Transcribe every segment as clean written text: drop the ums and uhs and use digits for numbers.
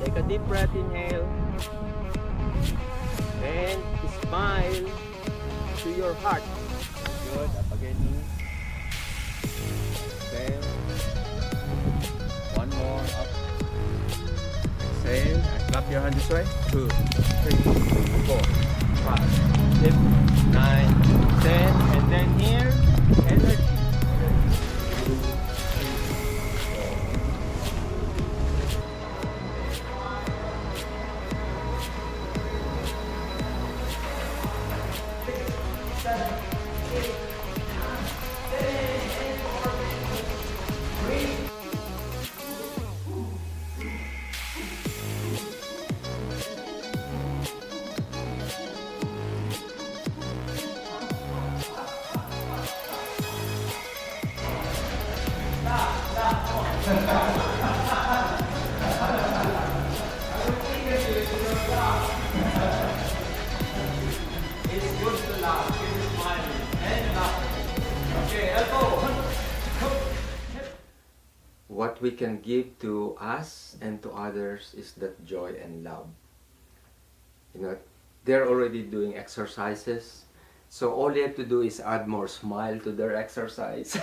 Take a deep breath, inhale. And smile to your heart. Good. Up again. Exhale. One more. Up. Exhale. And clap your hand this way. 2, 3, 4, 5, 6, 9, 10. And then here, energy. What we can give to us and to others is that joy and love. You know, they're already doing exercises, so all they have to do is add more smile to their exercise.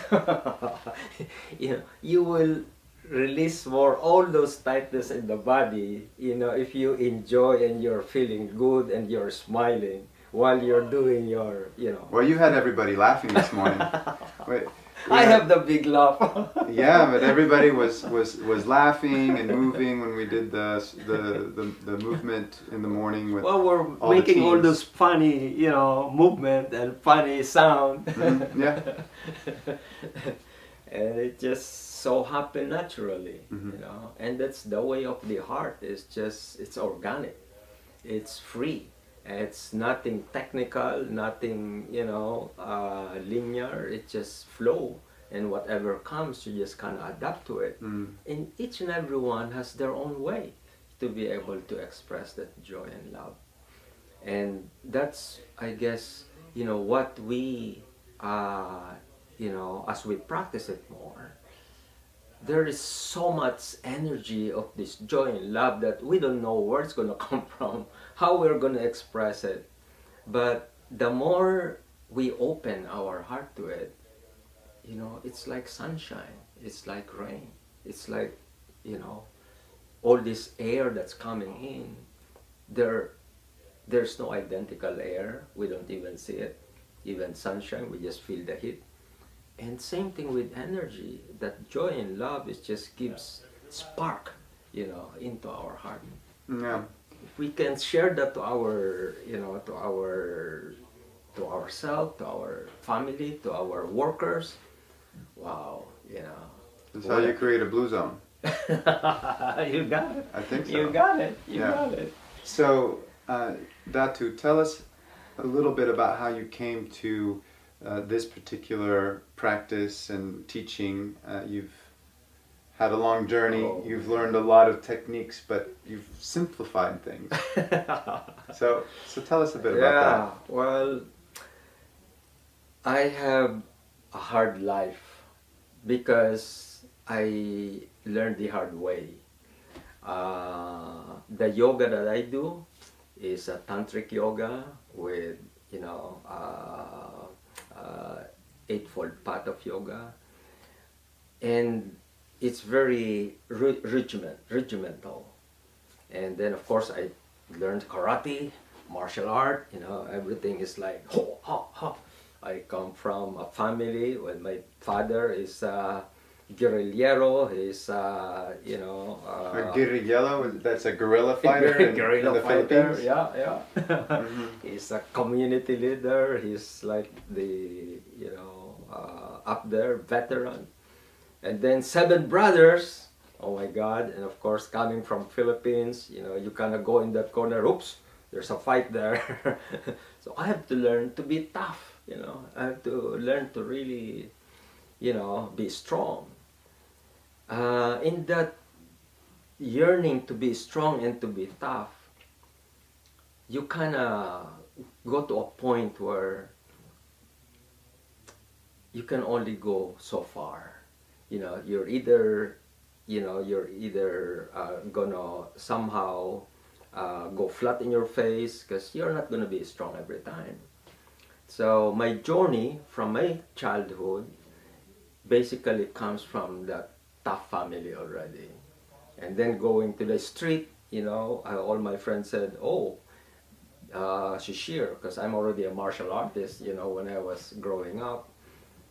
You know, you will release more all those tightness in the body, you know, if you enjoy and you're feeling good and you're smiling while you're doing your, you know. Well, you had everybody laughing this morning. Wait, I have the big laugh. yeah, but everybody was laughing and moving when we did the movement in the morning with well, we're all making the all teams. those funny, you know, movement and funny sound. Yeah. And it just so happened naturally, Mhm. you know. And that's the way of the heart. It's organic. It's free. It's nothing technical, nothing, you know, linear. It just flow, and whatever comes, you just kind of adapt to it. Mm. And each and every one has their own way to be able to express that joy and love. And that's, I guess, you know, what we, you know, as we practice it more, there is so much energy of this joy and love that we don't know where it's going to come from, how we're going to express it. But the more we open our heart to it, you know, it's like sunshine, it's like rain, it's like, you know, all this air that's coming in. There's no identical air, we don't even see it. Even sunshine, we just feel the heat. And same thing with energy, that joy and love is just gives spark, you know, into our heart. Yeah. If we can share that to our, you know, to ourselves, to our family, to our workers, wow, you know. That's how you create a blue zone. You got it. I think so. You got it. You Yeah. got it. So, Datu, tell us a little bit about how you came to this particular practice and teaching. You've had a long journey. Oh. You've learned a lot of techniques, but you've simplified things. So tell us a bit about Yeah, well, I have a hard life because I learned the hard way. The yoga that I do is a tantric yoga with, you know, eightfold path of yoga, and it's very regimental. And then of course I learned karate, martial art, you know, everything is like ho, ha, ha. I come from a family where my father is guerrillero, he's you know, that. A guerrillero, that's a guerrilla fighter in guerrilla the fighter, Philippines? yeah. Mhm. He's a community leader, he's like the, you know, up there, veteran. And then 7 brothers, oh my God, and of course coming from Philippines, you know, you kind of go in that corner, oops, there's a fight there. So I have to learn to be tough, you know, I have to learn to really, you know, be strong. In that yearning to be strong and to be tough, you kind of go to a point where you can only go so far. You know, you're either you're either gonna somehow go flat in your face because you're not gonna be strong every time. So my journey from my childhood basically comes from that tough family already. And then going to the street, all my friends said, "Oh, Shishir," because I'm already a martial artist, when I was growing up.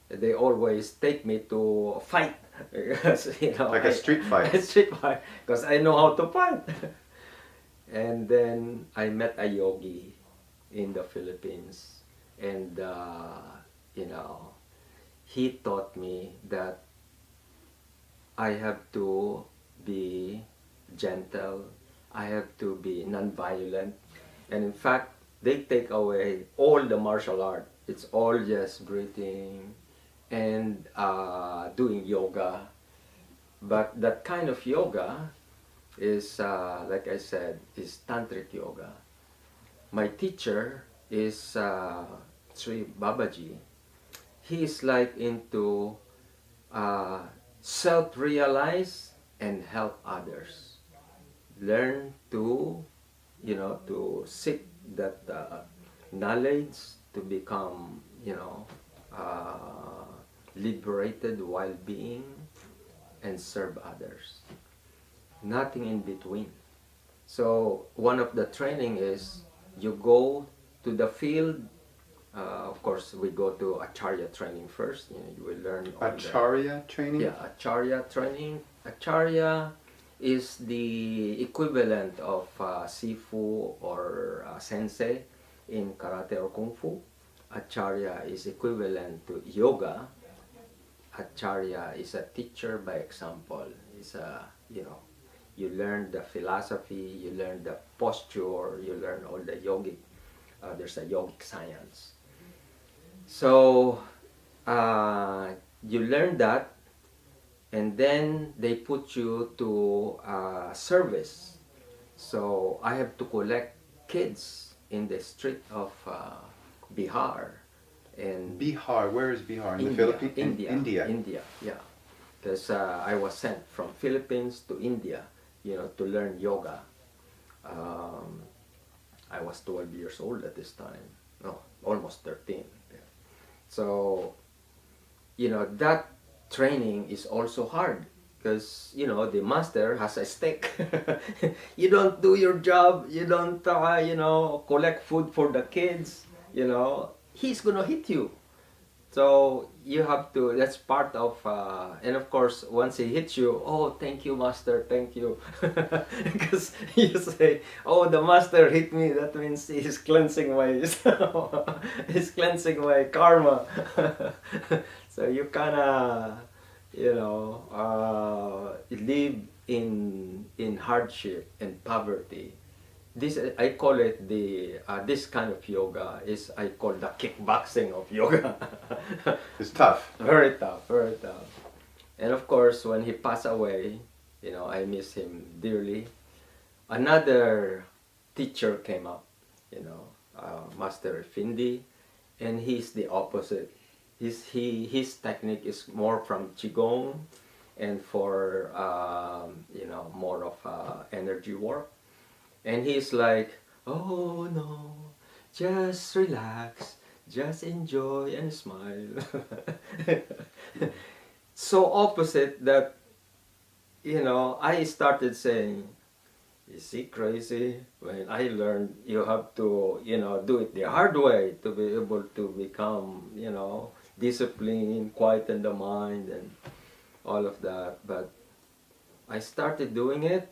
They always take me to fight because, Like a street fight. a street fight, because I know how to fight. And then I met a yogi in the Philippines, and you know, he taught me that I have to be gentle, I have to be non-violent, and in fact, they take away all the martial art. It's all just breathing and doing yoga. But that kind of yoga is, like I said, is tantric yoga. My teacher is Sri Babaji. He is like into uh, self-realize and help others. Learn to, to seek that knowledge to become, liberated while being and serve others. Nothing in between. So one of the training is you go to the field. Of course, we go to Acharya training first. You will learn all Acharya training? Yeah, Acharya training. Acharya is the equivalent of Sifu or Sensei in Karate or Kung Fu. Acharya is equivalent to yoga. Acharya is a teacher by example. Is a, you learn the philosophy, you learn the posture, you learn all the yogic. There's a yogic science. So you learn that, and then they put you to service. So I have to collect kids in the street of Bihar. And Bihar, where is Bihar? In India, the Philippines? India, yeah. Because I was sent from Philippines to India, to learn yoga. I was 12 years old at this time. No, almost 13. Yeah. So, that training is also hard because, the master has a stake. You don't do your job, you don't, collect food for the kids, he's gonna hit you. So you have to, that's part of, and of course, once he hits you, "Oh, thank you, master, thank you." Because you say, "Oh, the master hit me," that means he's cleansing my, he's cleansing my karma. So you kinda, live in hardship and poverty. This, I call it the this kind of yoga is, I call the kickboxing of yoga. It's tough. Very tough, very tough. And of course, when he passed away, I miss him dearly. Another teacher came up, Master Findi, and he's the opposite. His technique is more from qigong, and for more of energy work. And he's like, "Oh no, just relax, just enjoy and smile." So opposite that, I started saying, "Is he crazy?" When I learned you have to, do it the hard way to be able to become, disciplined, quieten the mind and all of that. But I started doing it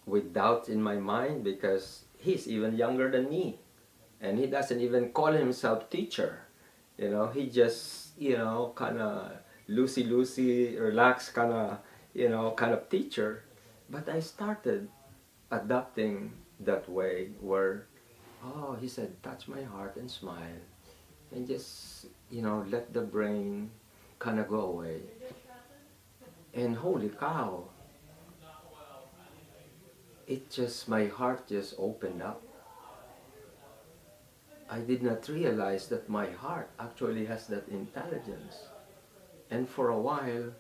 with doubts in my mind because he's even younger than me, and he doesn't even call himself teacher. He just, kind of loosey, relaxed kind of teacher. But I started adopting that way where, oh, he said, "Touch my heart and smile and just, let the brain kind of go away." And holy cow, my heart just opened up. I did not realize that my heart actually has that intelligence. And for a while,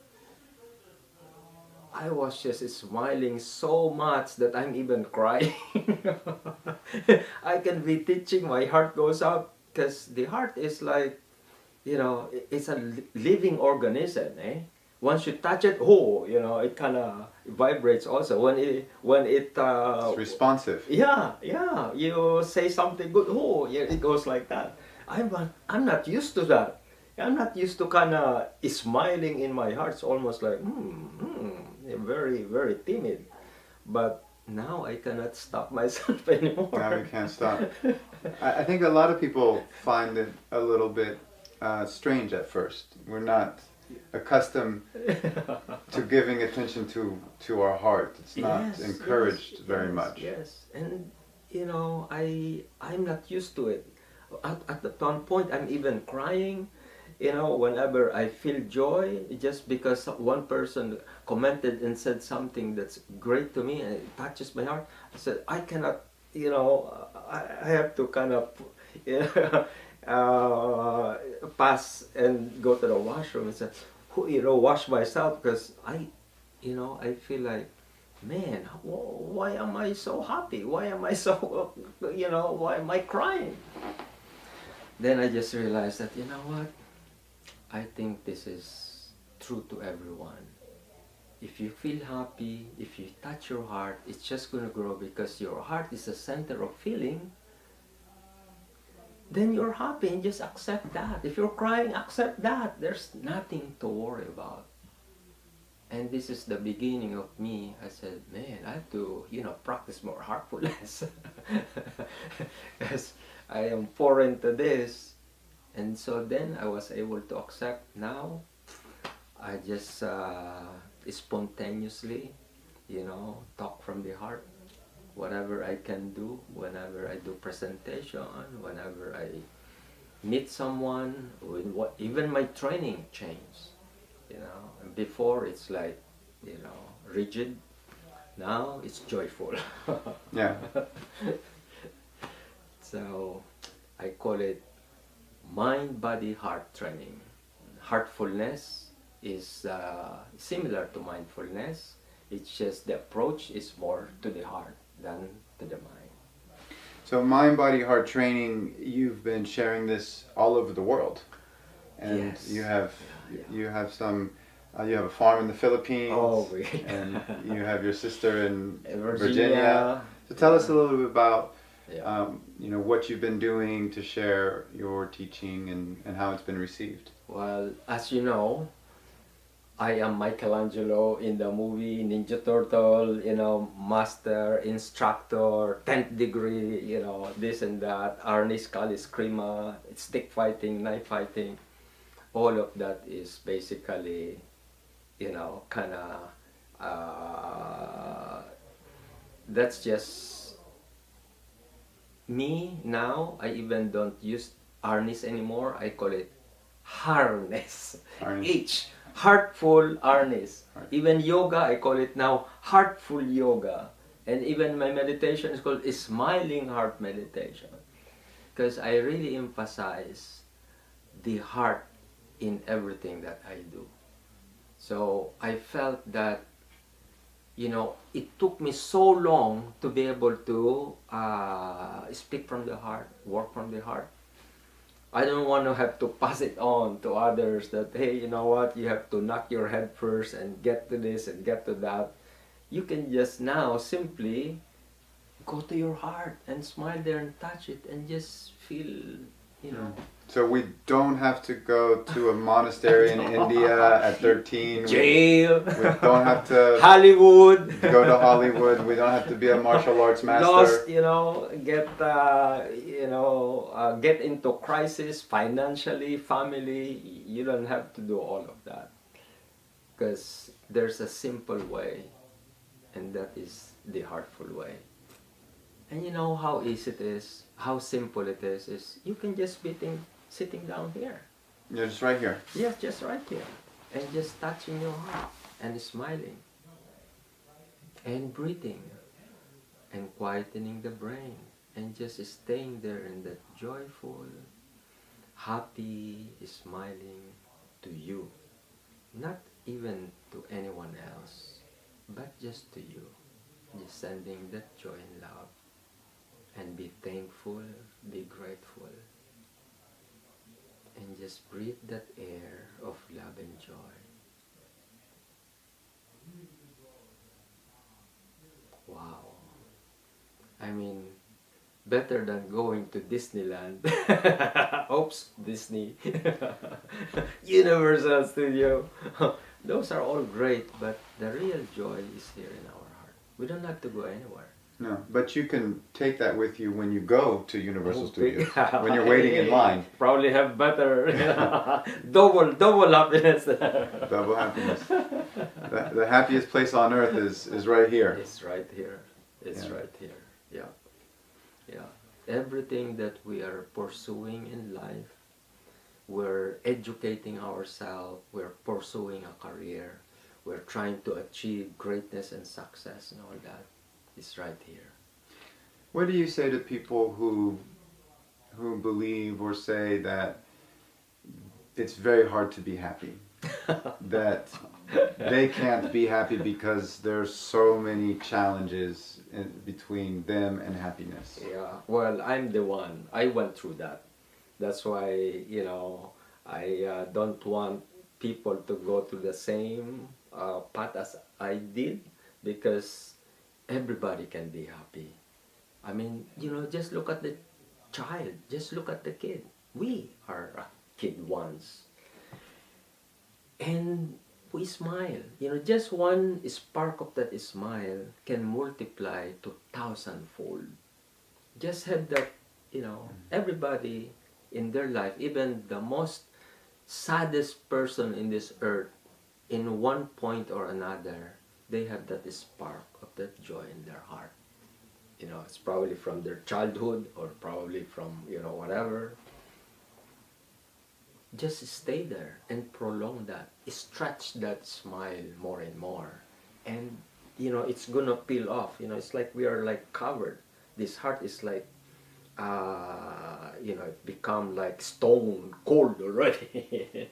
I was just smiling so much that I'm even crying. I can be teaching, my heart goes up, because the heart is like, it's a living organism, eh? Once you touch it, oh, it kind of vibrates also. When it It's responsive. yeah, yeah, you say something good, oh, yeah, it goes like that. I'm not used to that. I'm not used to kind of smiling in my heart. It's almost like, very, very timid. But now I cannot stop myself anymore. Now we can't stop. I think a lot of people find it a little bit strange at first. We're not accustomed to giving attention to our heart. It's not Yes, encouraged yes, very yes, much. yes. And I'm not used to it. At one point, I'm even crying. Whenever I feel joy, just because one person commented and said something that's great to me and it touches my heart. I said, I cannot, I have to kind of, pass and go to the washroom and say, wash myself, because I feel like, man, why am I so happy? Why am I so, why am I crying? Then I just realized that, you know what? I think this is true to everyone. If you feel happy, if you touch your heart, it's just going to grow, because your heart is the center of feeling. Then you're happy and just accept that. If you're crying, accept that. There's nothing to worry about. And this is the beginning of me. I said, man, I have to, practice more heartfulness. Because I am foreign to this. And so then I was able to accept. Now I just spontaneously, talk from the heart. Whatever I can do, whenever I do presentation, whenever I meet someone, even my training changed. Before it's like, rigid. Now it's joyful. Yeah. So I call it mind, body, heart training. Heartfulness is similar to mindfulness. It's just the approach is more to the heart than to the mind. So mind, body, heart training, you've been sharing this all over the world. And Yes. you have Yeah. you have some you have a farm in the Philippines, Oh, and you have your sister in Virginia. Virginia. So tell us a little bit about Yeah. what you've been doing to share your teaching and how it's been received. Well, as you know, I am Michelangelo in the movie Ninja Turtle, master, instructor, 10th degree, this and that. Arnis Kaliskrima, stick fighting, knife fighting. All of that is basically, kind of, that's just me now. I even don't use Arnis anymore. I call it harness. Harness. H. Heartful harness. Heart. Even yoga, I call it now heartful yoga. And even my meditation is called smiling heart meditation. Because I really emphasize the heart in everything that I do. So I felt that, it took me so long to be able to speak from the heart, work from the heart. I don't want to have to pass it on to others that, hey, you know what, you have to knock your head first and get to this and get to that. You can just now simply go to your heart and smile there and touch it and just feel, So we don't have to go to a monastery in India at 13. Jail. We don't have to Hollywood. go to Hollywood. We don't have to be a martial arts master. Lost, get into crisis financially, family. You don't have to do all of that, because there's a simple way, and that is the heartful way. And you know how easy it is, how simple it is you can just be sitting down here. You're just right here. Yes, just right here. And just touching your heart and smiling and breathing and quietening the brain and just staying there in that joyful, happy, smiling to you, not even to anyone else. but just to you. Just sending that joy and love, and be thankful, be grateful, and just breathe that air of love and joy. Wow. I mean, better than going to Disneyland. Oops, Disney. Universal Studio. Those are all great, but the real joy is here in our heart. We don't have to go anywhere. No, but you can take that with you when you go to Universal Okay. Studios, when you're waiting in line. Probably have better double happiness. Double happiness. The happiest place on earth is right here. It's right here. It's Yeah. right here. Yeah. Yeah. Everything that we are pursuing in life, we're educating ourselves, we're pursuing a career, we're trying to achieve greatness and success and all that. It's right here. What do you say to people who believe or say that it's very hard to be happy? That they can't be happy because there's so many challenges between them and happiness. Yeah. Well, I'm the one. I went through that. That's why, I don't want people to go to the same path as I did, because everybody can be happy. I mean, just look at the child, just look at the kid. We are a kid once. And we smile. Just one spark of that smile can multiply to thousandfold. Just have that, everybody in their life, even the most saddest person in this earth, in one point or another, they have that spark of that joy in their heart. It's probably from their childhood, or probably from, whatever. Just stay there and prolong that. Stretch that smile more and more. And, it's gonna peel off. It's like we are like covered. This heart is like, it become like stone cold already.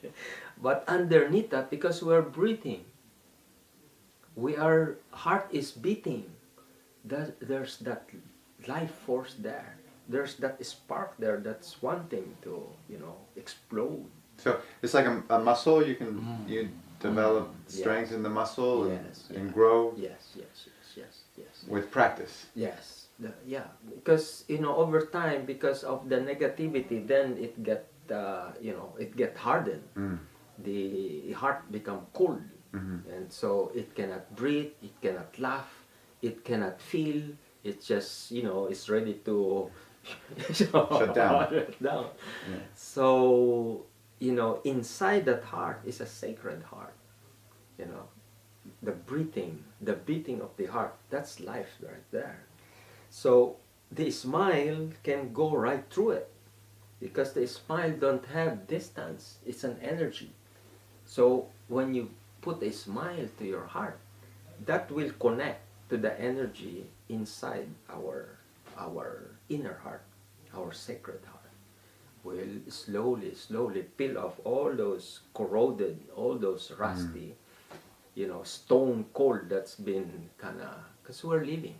But underneath that, because we're breathing, our heart is beating. There's that life force there. There's that spark there that's wanting to, explode. So it's like a muscle. You develop strength Yes. in the muscle Yes, and yeah. grow Yes. with practice. Yes. Yeah. Because, over time, because of the negativity, then it get hardened. Mm. The heart become cold. Mm-hmm. And so it cannot breathe, it cannot laugh, it cannot feel. It's just, it's ready to Shut down. shut down. Yeah. So, inside that heart is a sacred heart. The beating of the heart, that's life right there. So the smile can go right through it, because the smile don't have distance. It's an energy. So when you put a smile to your heart, that will connect to the energy inside our inner heart, our sacred heart. Will slowly peel off all those corroded, all those rusty, stone cold that's been because we're living.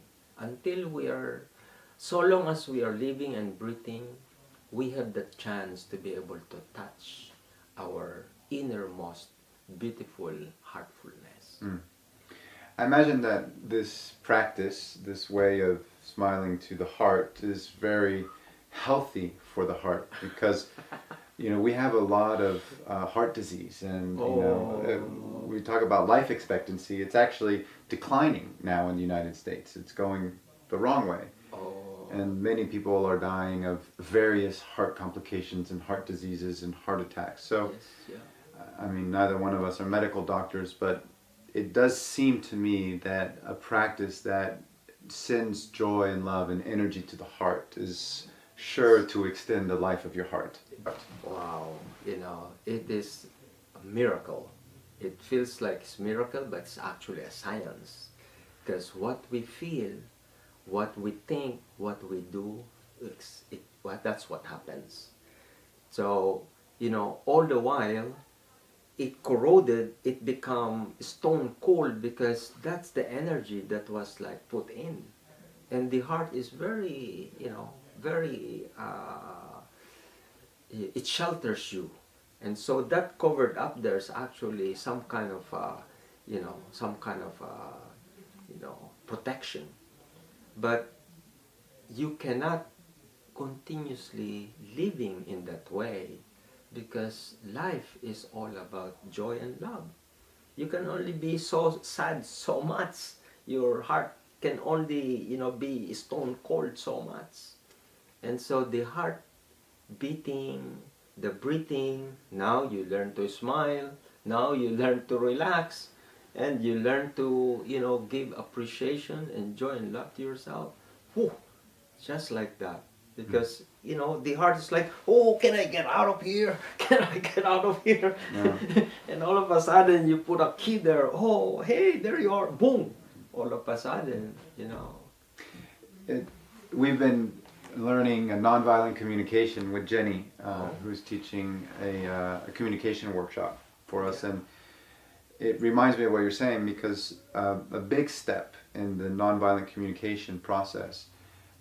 So long as we are living and breathing, we have the chance to be able to touch our innermost beautiful heartfulness. Mm. I imagine that this practice, this way of smiling to the heart, is very healthy for the heart, because we have a lot of heart disease, and we talk about life expectancy. It's actually declining now in the United States. It's going the wrong way. And many people are dying of various heart complications and heart diseases and heart attacks. So, Yes, yeah. I mean, neither one of us are medical doctors, but it does seem to me that a practice that sends joy and love and energy to the heart is sure to extend the life of your heart. Wow, it is a miracle. It feels like it's a miracle, but it's actually a science. Because what we feel, what we think, what we do, that's what happens. So, all the while, it corroded, it become stone cold because that's the energy that was like put in. And the heart is very, very, it shelters you. And so that covered up, there's actually some kind of, some kind of, protection. But you cannot continuously living in that way because life is all about joy and love. You can only be so sad so much. Your heart can only, be stone cold so much. And so the heart beating, the breathing, now you learn to smile, now you learn to relax, and you learn to, give appreciation and joy and love to yourself. Whew, just like that. Because, the heart is like, oh, can I get out of here? Can I get out of here? Yeah. And all of a sudden you put a key there. Oh, hey, there you are. Boom. All of a sudden, We've been learning a nonviolent communication with Jenny, who's teaching a communication workshop for us, and it reminds me of what you're saying because a big step in the nonviolent communication process,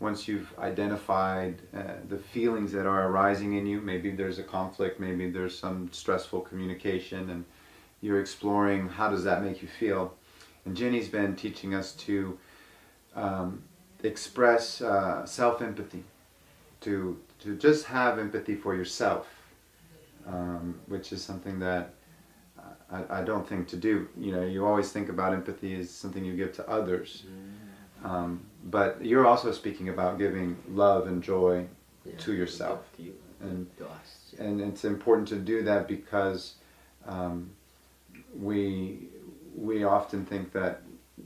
once you've identified the feelings that are arising in you, maybe there's a conflict, maybe there's some stressful communication, and you're exploring how does that make you feel. And Jenny's been teaching us to express self-empathy, to just have empathy for yourself, which is something that I don't think to do. You always think about empathy as something you give to others. But you're also speaking about giving love and joy to yourself. To you, and to us. and it's important to do that because we often think that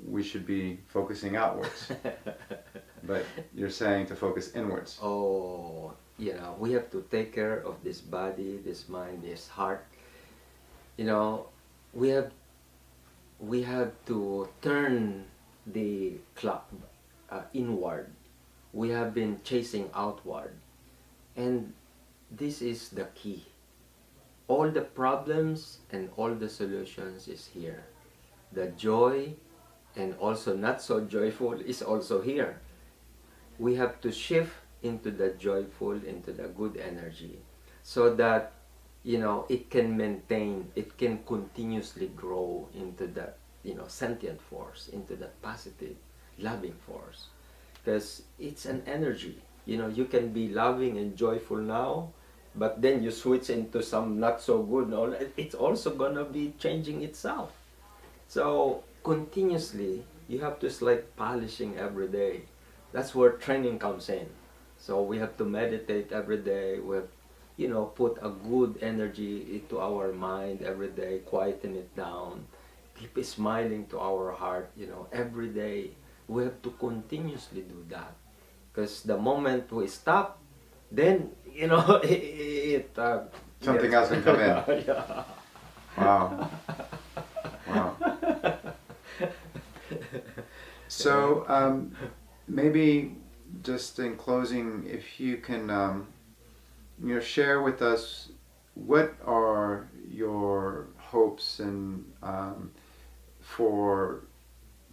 we should be focusing outwards. But you're saying to focus inwards. Oh, we have to take care of this body, this mind, this heart. We have to turn the clock inward. We have been chasing outward. And this is the key. All the problems and all the solutions is here. The joy and also not so joyful is also here. We have to shift into the joyful, into the good energy so that, it can maintain, it can continuously grow into that, sentient force, into that positive, loving force. Because it's an energy. You can be loving and joyful now, but then you switch into some not so good, it's also gonna be changing itself. So continuously, you have to like polishing every day. That's where training comes in. So we have to meditate every day. We have, put a good energy into our mind every day, quieten it down, keep smiling to our heart, every day. We have to continuously do that. Because the moment we stop, then, Something else can come in. Yeah. Wow. Wow. So maybe just in closing, if you can share with us what are your hopes and for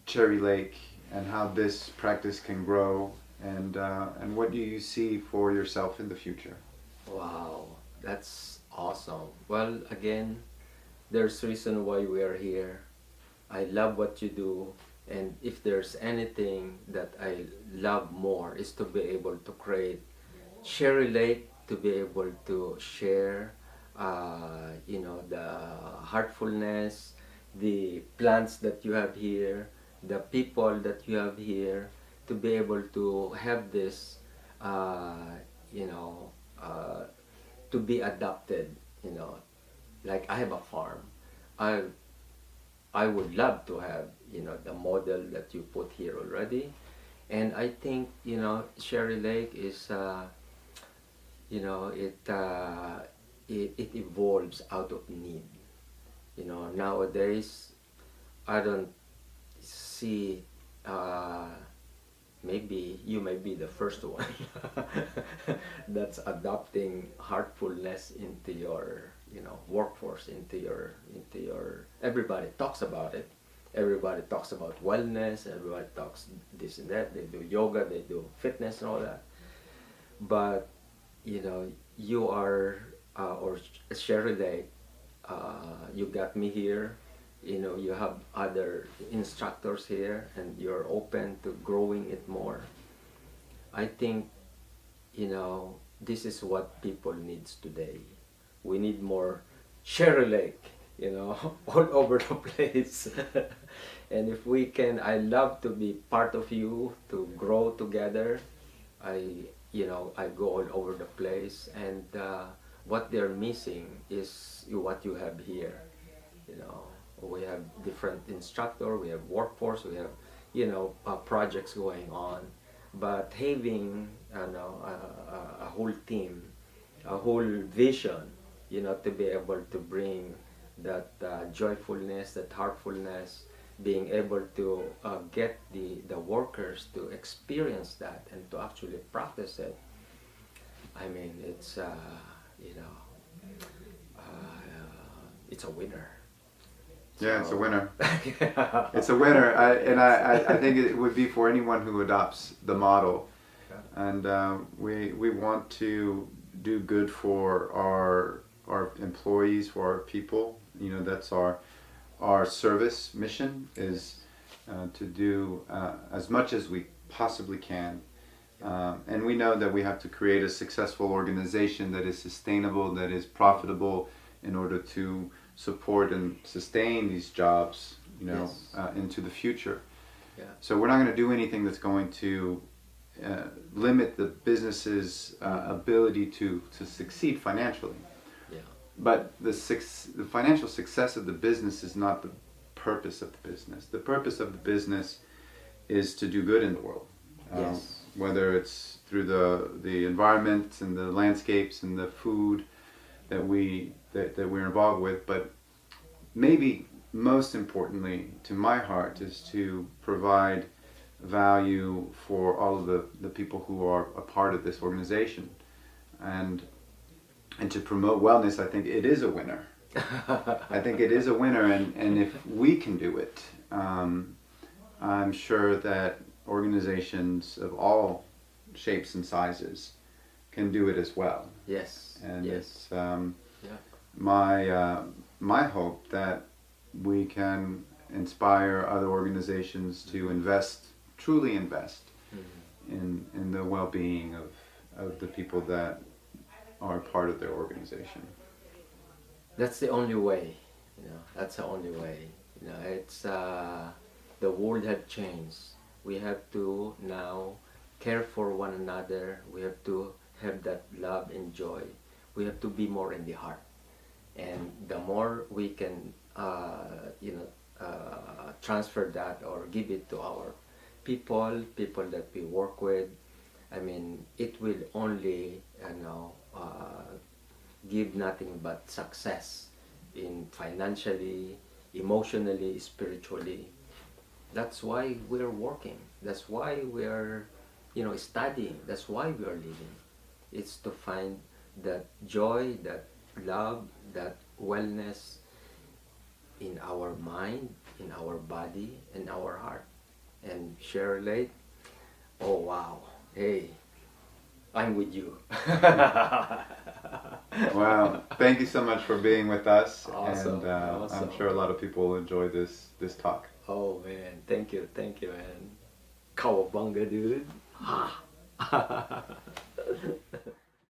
Cherry Lake and how this practice can grow, and what do you see for yourself in the future? Wow, that's awesome. Well, again, there's reason why we are here. I love what you do, and if there's anything that I love more is to be able to create Cherry Lake, to be able to share, the heartfulness, the plants that you have here, the people that you have here, to be able to have this, you know, uh, to be adopted, like I have a farm. I I would love to have, the model that you put here already. And I think, Cherry Lake is, it evolves out of need. Nowadays, I don't see, maybe you may be the first one that's adopting heartfulness into your, workforce, into your, everybody talks about it. Everybody talks about wellness, everybody talks this and that, they do yoga, they do fitness and all that. But, you are, or Shirley, you got me here, you have other instructors here and you're open to growing it more. I think, this is what people needs today. We need more Cherry Lake, all over the place. And if we can, I love to be part of you, to grow together. I go all over the place, and what they're missing is what you have here. We have different instructor, we have workforce, we have, projects going on, but having, a whole team, a whole vision, to be able to bring that joyfulness, that heartfulness, being able to get the workers to experience that and to actually practice it. I mean, it's it's a winner. Yeah, it's a winner. Yeah. It's a winner, I think it would be for anyone who adopts the model. And we want to do good for our employees, for our people. That's our service mission is to do as much as we possibly can. And we know that we have to create a successful organization that is sustainable, that is profitable, in order to support and sustain these jobs, Yes. into the future. Yeah. So we're not going to do anything that's going to limit the business's ability to succeed financially. Yeah. But the financial success of the business is not the purpose of the business. The purpose of the business is to do good in the world. Yes. Whether it's through the environment and the landscapes and the food that we're involved with, but maybe most importantly to my heart is to provide value for all of the people who are a part of this organization, and to promote wellness. I think it is a winner. I think it is a winner, and if we can do it, I'm sure that organizations of all shapes and sizes can do it as well. Yes. And Yes. it's Yeah. my hope that we can inspire other organizations to truly invest in the well-being of the people that are part of their organization. That's the only way. That's the only way. It's the world had changed. We have to now care for one another. We have to have that love and joy. We have to be more in the heart. And the more we can, transfer that or give it to our people that we work with, I mean, it will only, give nothing but success in financially, emotionally, spiritually. That's why we're working. That's why we're, studying. That's why we are living. It's to find that joy, that love, that wellness in our mind, in our body, in our heart. And Shirley, oh wow, hey, I'm with you. Wow, thank you so much for being with us. Awesome, And awesome. I'm sure a lot of people will enjoy this talk. Oh man, thank you, man. Kawabunga, dude. Ha!